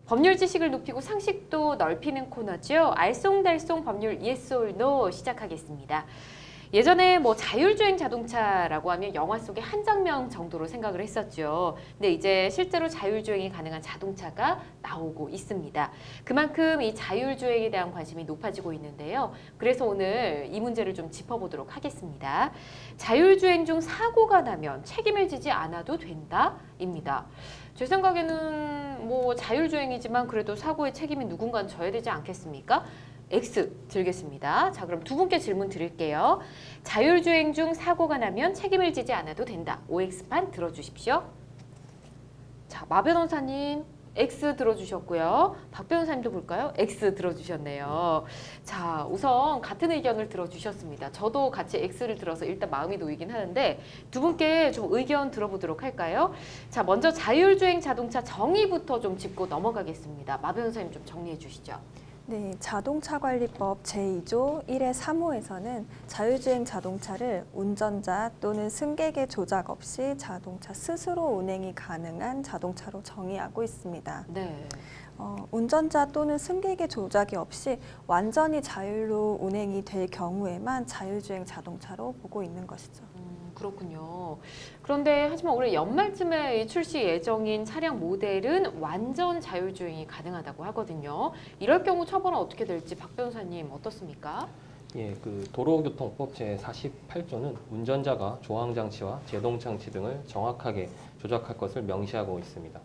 법률 지식을 높이고 상식도 넓히는 코너죠. 알쏭달쏭 법률 Yes or No 시작하겠습니다. 예전에 뭐 자율주행 자동차라고 하면 영화 속의 한 장면 정도로 생각을 했었죠. 근데 이제 실제로 자율주행이 가능한 자동차가 나오고 있습니다. 그만큼 이 자율주행에 대한 관심이 높아지고 있는데요. 그래서 오늘 이 문제를 좀 짚어보도록 하겠습니다. 자율주행 중 사고가 나면 책임을 지지 않아도 된다?입니다. 제 생각에는 뭐 자율주행이지만 그래도 사고의 책임이 누군가는 져야 되지 않겠습니까? X 들겠습니다. 자, 그럼 두 분께 질문 드릴게요. 자율주행 중 사고가 나면 책임을 지지 않아도 된다. OX판 들어주십시오. 자, 마 변호사님 X 들어주셨고요. 박 변호사님도 볼까요? X 들어주셨네요. 자, 우선 같은 의견을 들어주셨습니다. 저도 같이 X를 들어서 일단 마음이 놓이긴 하는데 두 분께 좀 의견 들어보도록 할까요? 자, 먼저 자율주행 자동차 정의부터 좀 짚고 넘어가겠습니다. 마 변호사님 좀 정리해 주시죠. 네, 자동차관리법 제2조 1의 3호에서는 자율주행 자동차를 운전자 또는 승객의 조작 없이 자동차 스스로 운행이 가능한 자동차로 정의하고 있습니다. 네. 운전자 또는 승객의 조작이 없이 완전히 자율로 운행이 될 경우에만 자율주행 자동차로 보고 있는 것이죠. 그렇군요. 그런데 하지만 올해 연말쯤에 출시 예정인 차량 모델은 완전 자율주행이 가능하다고 하거든요. 이럴 경우 처벌은 어떻게 될지 박 변호사님 어떻습니까? 예, 도로교통법 제48조는 운전자가 조항장치와 제동장치 등을 정확하게 조작할 것을 명시하고 있습니다.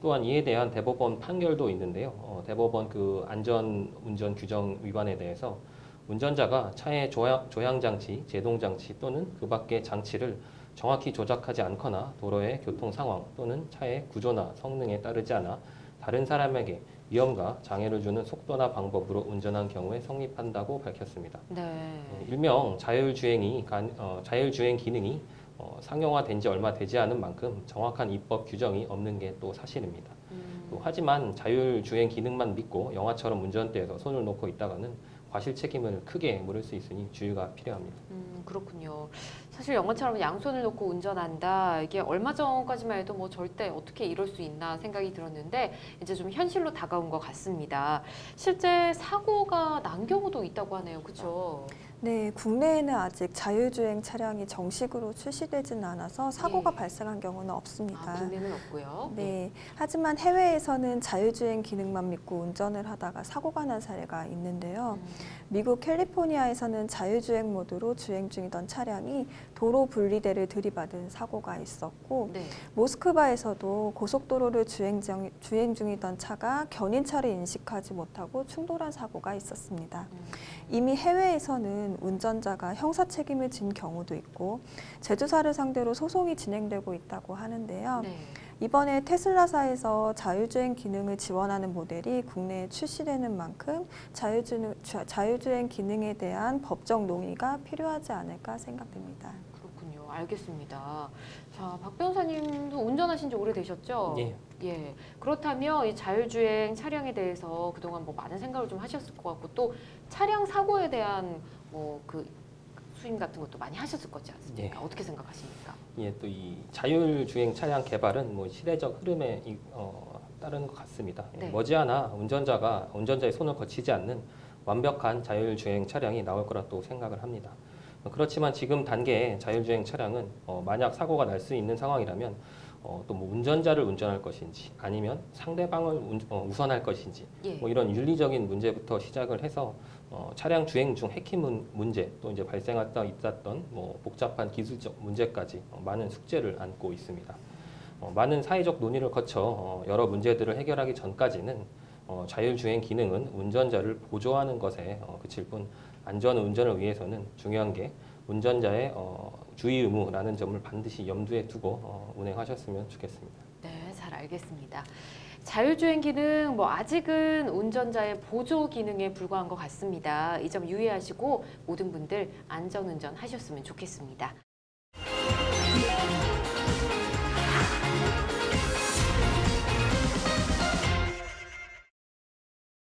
또한 이에 대한 대법원 판결도 있는데요. 대법원 안전운전 규정 위반에 대해서 운전자가 차의 조향장치, 제동장치 또는 그 밖의 장치를 정확히 조작하지 않거나 도로의 교통 상황 또는 차의 구조나 성능에 따르지 않아 다른 사람에게 위험과 장애를 주는 속도나 방법으로 운전한 경우에 성립한다고 밝혔습니다. 네. 일명 자율주행 기능이 상용화된 지 얼마 되지 않은 만큼 정확한 입법 규정이 없는 게 또 사실입니다. 하지만 자율주행 기능만 믿고 영화처럼 운전대에서 손을 놓고 있다가는 과실 책임을 크게 물을 수 있으니 주의가 필요합니다. 그렇군요. 사실 영화처럼 양손을 놓고 운전한다. 이게 얼마 전까지만 해도 뭐 절대 어떻게 이럴 수 있나 생각이 들었는데 이제 좀 현실로 다가온 것 같습니다. 실제 사고가 난 경우도 있다고 하네요. 그렇죠? 네, 국내에는 아직 자율주행 차량이 정식으로 출시되지는 않아서 사고가 예. 발생한 경우는 없습니다. 국내는 없고요. 네, 하지만 해외에서는 자율주행 기능만 믿고 운전을 하다가 사고가 난 사례가 있는데요. 미국 캘리포니아에서는 자율주행 모드로 주행 중이던 차량이 도로 분리대를 들이받은 사고가 있었고 네. 모스크바에서도 고속도로를 주행 중이던 차가 견인차를 인식하지 못하고 충돌한 사고가 있었습니다. 이미 해외에서는 운전자가 형사 책임을 진 경우도 있고 제조사를 상대로 소송이 진행되고 있다고 하는데요. 네. 이번에 테슬라사에서 자율주행 기능을 지원하는 모델이 국내에 출시되는 만큼 자율주행 기능에 대한 법적 논의가 필요하지 않을까 생각됩니다. 그렇군요. 알겠습니다. 자, 박 변호사님도 운전하신 지 오래되셨죠? 예. 예. 그렇다면 이 자율주행 차량에 대해서 그동안 뭐 많은 생각을 좀 하셨을 것 같고 또 차량 사고에 대한 수임 같은 것도 많이 하셨을 거지 않습니까? 예. 어떻게 생각하십니까? 예, 또 이 자율주행 차량 개발은 시대적 흐름에 따른 것 같습니다. 네. 머지않아 운전자의 손을 거치지 않는 완벽한 자율주행 차량이 나올 거라 또 생각을 합니다. 그렇지만 지금 단계의 자율주행 차량은 만약 사고가 날 수 있는 상황이라면 또 운전자를 운전할 것인지 아니면 상대방을 우선할 것인지 예. 이런 윤리적인 문제부터 시작을 해서 차량 주행 중 해킹 문제 또 이제 발생하다 있었던 복잡한 기술적 문제까지 많은 숙제를 안고 있습니다. 많은 사회적 논의를 거쳐 여러 문제들을 해결하기 전까지는 자율주행 기능은 운전자를 보조하는 것에 그칠 뿐 안전 운전을 위해서는 중요한 게 운전자의 주의 의무라는 점을 반드시 염두에 두고 운행하셨으면 좋겠습니다. 네, 잘 알겠습니다. 자율주행 기능 아직은 운전자의 보조 기능에 불과한 것 같습니다. 이 점 유의하시고 모든 분들 안전운전 하셨으면 좋겠습니다.